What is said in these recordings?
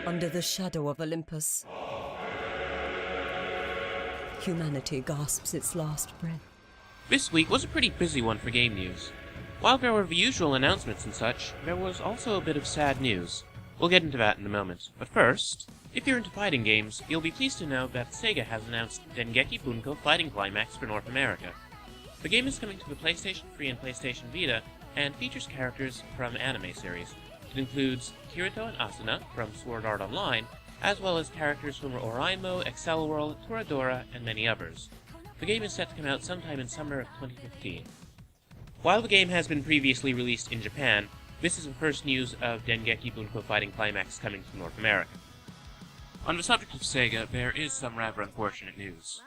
Under the shadow of Olympus, humanity gasps its last breath. This week was a pretty busy one for game news. While there were the usual announcements and such, there was also a bit of sad news. We'll get into that in a moment, but first, if you're into fighting games, you'll be pleased to know that Sega has announced Dengeki Bunko Fighting Climax for North America. The game is coming to the PlayStation 3 and PlayStation Vita, and features characters from anime series. It includes Kirito and Asuna from Sword Art Online, as well as characters from Oraimo, Acceleworld, Toradora, and many others. The game is set to come out sometime in summer of 2015. While the game has been previously released in Japan, this is the first news of Dengeki Bunko Fighting Climax coming to North America. On the subject of Sega, there is some rather unfortunate news.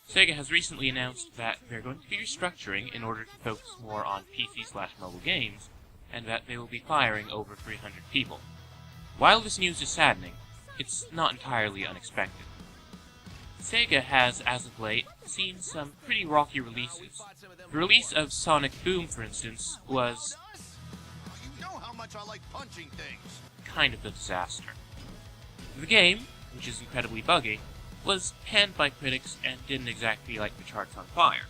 Sega has recently announced that they're going to be restructuring in order to focus more on PC/mobile games, and that they will be firing over 300 people. While this news is saddening, it's not entirely unexpected. Sega has, as of late, seen some pretty rocky releases. The release of Sonic Boom, for instance, was You know how much I like punching things. kind of a disaster. The game, which is incredibly buggy, was panned by critics and didn't exactly light the charts on fire.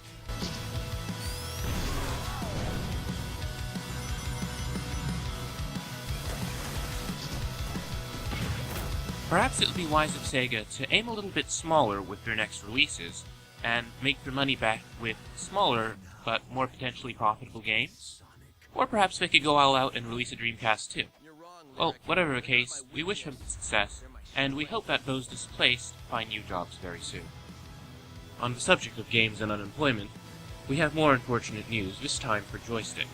Perhaps it would be wise of Sega to aim a little bit smaller with their next releases, and make their money back with smaller, but more potentially profitable games? Or perhaps they could go all out and release a Dreamcast too. Well, whatever the case, we wish them success, and we hope that those displaced find new jobs very soon. On the subject of games and unemployment, we have more unfortunate news, this time for Joystick.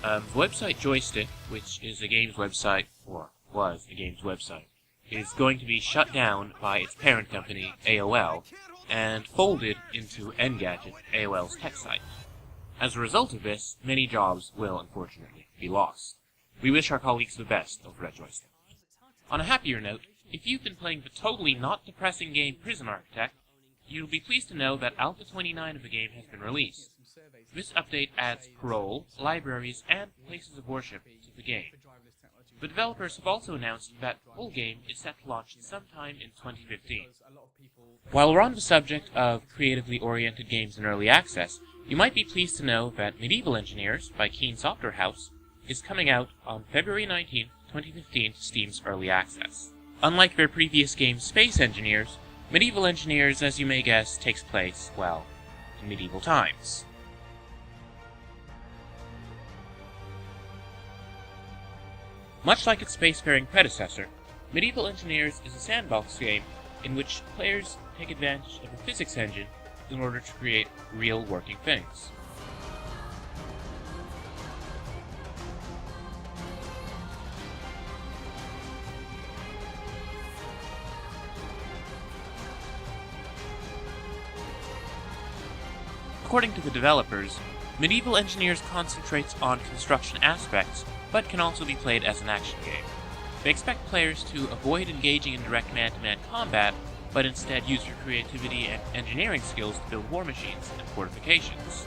The website Joystick, which is a games website, or was a games website, is going to be shut down by its parent company, AOL, and folded into Engadget, AOL's tech site. As a result of this, many jobs will, unfortunately, be lost. We wish our colleagues the best over at Joystick. On a happier note, if you've been playing the totally not depressing game Prison Architect, you'll be pleased to know that Alpha 29 of the game has been released. This update adds parole, libraries, and places of worship to the game. The developers have also announced that the full game is set to launch sometime in 2015. While we're on the subject of creatively oriented games in early access, you might be pleased to know that Medieval Engineers by Keen Software House is coming out on February 19, 2015 to Steam's early access. Unlike their previous game Space Engineers, Medieval Engineers, as you may guess, takes place, well, in medieval times. Much like its spacefaring predecessor, Medieval Engineers is a sandbox game in which players take advantage of a physics engine in order to create real working things. According to the developers, Medieval Engineers concentrates on construction aspects, but can also be played as an action game. They expect players to avoid engaging in direct man-to-man combat, but instead use your creativity and engineering skills to build war machines and fortifications.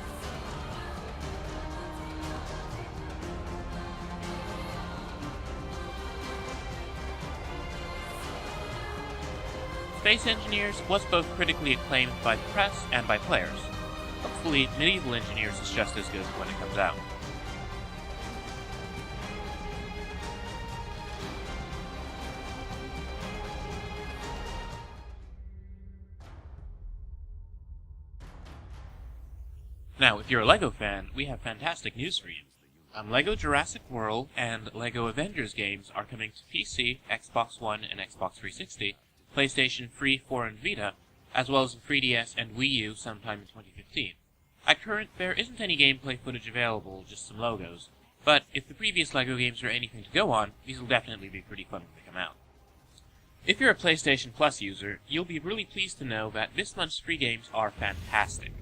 Space Engineers was both critically acclaimed by the press and by players. Hopefully, Medieval Engineers is just as good when it comes out. Now, if you're a LEGO fan, we have fantastic news for you. LEGO Jurassic World and LEGO Avengers games are coming to PC, Xbox One, and Xbox 360, PlayStation 3, 4, and Vita, as well as the 3DS and Wii U sometime in 2015. At current, there isn't any gameplay footage available, just some logos, but if the previous LEGO games are anything to go on, these will definitely be pretty fun when they come out. If you're a PlayStation Plus user, you'll be really pleased to know that this month's free games are fantastic.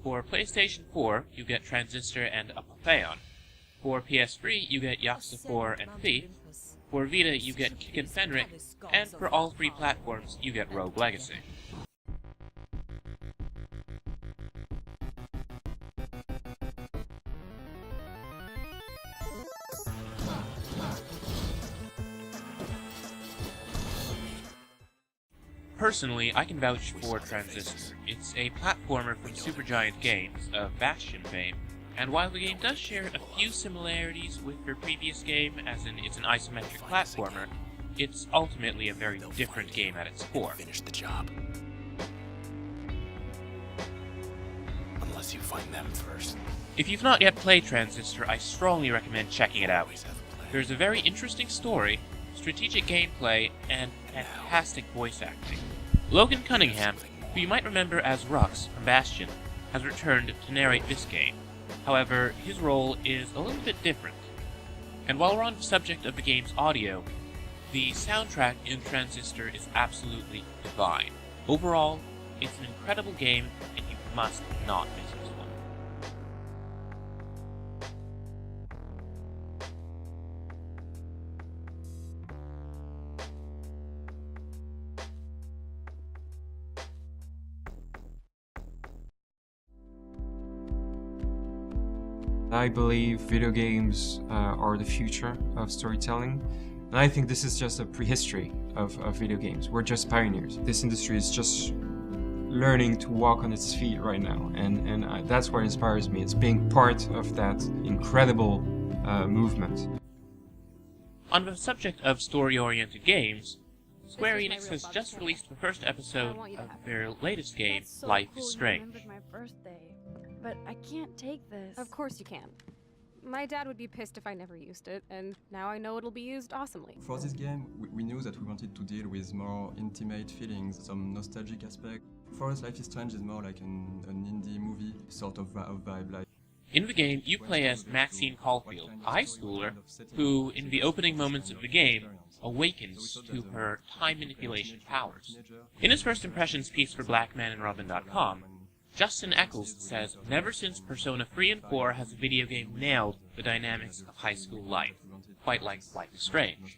For PlayStation 4, you get Transistor and Apotheon. For PS3, you get Yakuza 4 and Thief. For Vita, you get Kick and Fenric. And for all three platforms, you get Rogue Legacy. Personally, I can vouch for Transistor. It's a platformer from Supergiant Games, of Bastion fame, and while the game does share a few similarities with their previous game, as in it's an isometric platformer, it's ultimately a very different game at its core. Finish the job. Unless you find them first. If you've not yet played Transistor, I strongly recommend checking it out. There's a very interesting story, strategic gameplay, and fantastic voice acting. Logan Cunningham, who you might remember as Rux from Bastion, has returned to narrate this game. However, his role is a little bit different. And while we're on the subject of the game's audio, the soundtrack in Transistor is absolutely divine. Overall, it's an incredible game, and you must not miss this one. I believe video games are the future of storytelling, and I think this is just a prehistory of video games. We're just pioneers. This industry is just learning to walk on its feet right now, and that's what inspires me. It's being part of that incredible movement. On the subject of story-oriented games, Square Enix has just released the first episode of their latest game, Life is Strange. But I can't take this. Of course you can. My dad would be pissed if I never used it, and now I know it'll be used awesomely. For this game, we knew that we wanted to deal with more intimate feelings, some nostalgic aspect. For us, Life is Strange is more like an indie movie sort of vibe. Like In the game, you play as Maxine Caulfield, a high schooler who, in the opening moments of the game, awakens to her time manipulation powers. In his first impressions piece for Blackman and Robin.com, Justin Eccles says, "Never since Persona 3 and 4 has a video game nailed the dynamics of high school life, quite like Life is Strange."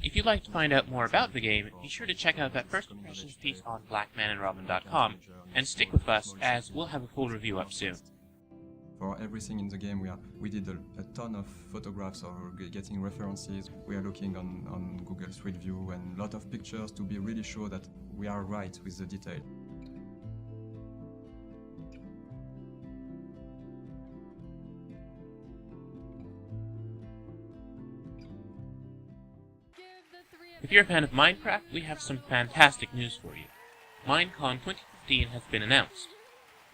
If you'd like to find out more about the game, be sure to check out that first impressions piece on blackmanandrobin.com, and stick with us, as we'll have a full review up soon. for everything in the game, we did a ton of photographs or getting references. We are looking on Google Street View and a lot of pictures to be really sure that we are right with the detail. If you're a fan of Minecraft, we have some fantastic news for you. Minecon 2015 has been announced.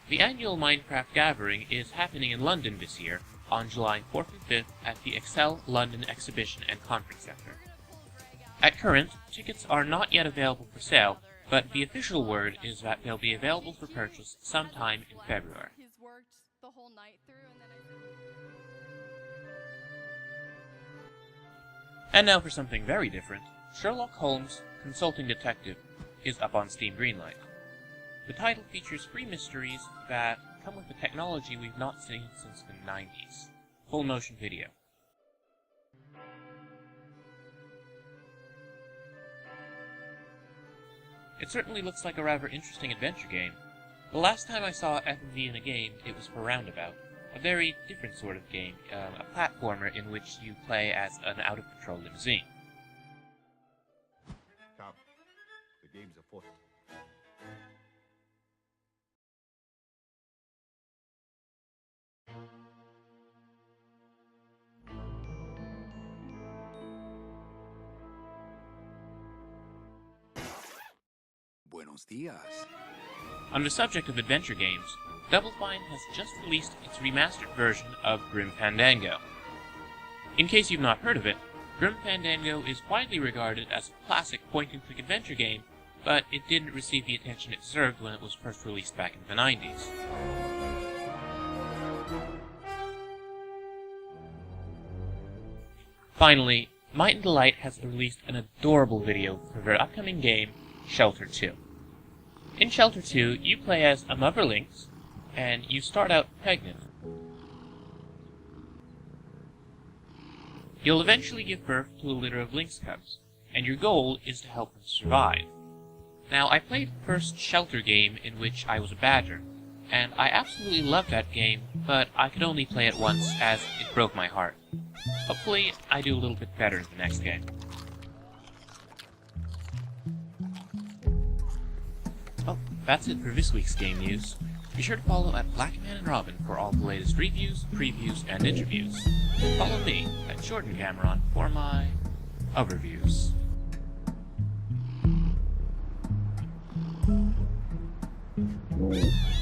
The annual Minecraft gathering is happening in London this year, on July 4th and 5th at the Excel London Exhibition and Conference Centre. At current, tickets are not yet available for sale, but the official word is that they'll be available for purchase sometime in February. And now for something very different. Sherlock Holmes, Consulting Detective, is up on Steam Greenlight. The title features 3 mysteries that come with a technology we've not seen since the 90s. Full motion video. It certainly looks like a rather interesting adventure game. The last time I saw FMV in a game, it was for Roundabout, a very different sort of game, a platformer in which you play as an out-of-control limousine. Come. The game's afoot. Buenos días. On the subject of adventure games, Double Fine has just released its remastered version of Grim Fandango. In case you've not heard of it, Grim Fandango is widely regarded as a classic point-and-click adventure game, but it didn't receive the attention it deserved when it was first released back in the 90s. Finally, Might and Delight has released an adorable video for their upcoming game, Shelter 2. In Shelter 2, you play as a mother lynx, and you start out pregnant. You'll eventually give birth to a litter of lynx cubs, and your goal is to help them survive. Now, I played the first Shelter game in which I was a badger, and I absolutely loved that game, but I could only play it once as it broke my heart. Hopefully, I do a little bit better in the next game. Well, that's it for this week's game news. Be sure to follow at Blackman and Robin for all the latest reviews, previews, and interviews. Follow me at Jordan Cameron for my overviews. Mm-hmm.